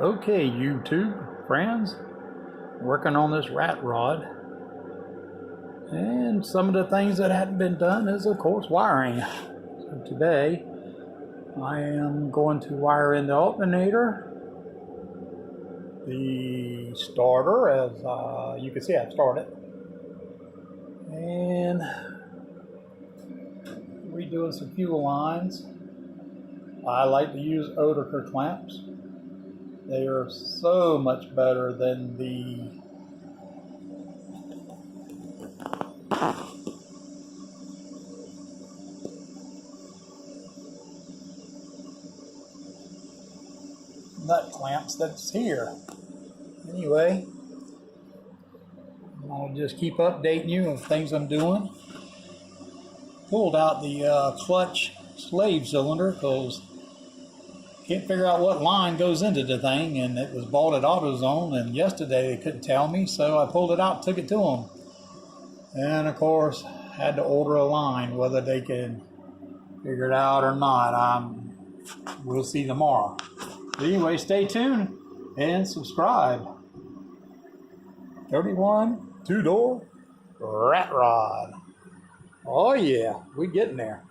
Okay, YouTube friends, working on this rat rod, and some of the things that hadn't been done is of course wiring. So today I am going to wire in the alternator, the starter, as you can see I've started, and redoing some fuel lines. I like to use Oetiker clamps. They are so much better than the nut clamps that's here. Anyway, I'll just keep updating you of things I'm doing. Pulled out the clutch slave cylinder because can't figure out what line goes into the thing, and it was bought at AutoZone, and yesterday they couldn't tell me, so I pulled it out and took it to them. And of course, had to order a line. Whether they can figure it out or not, we'll see tomorrow. But anyway, stay tuned and subscribe. 31 two-door rat rod. Oh yeah, we getting there.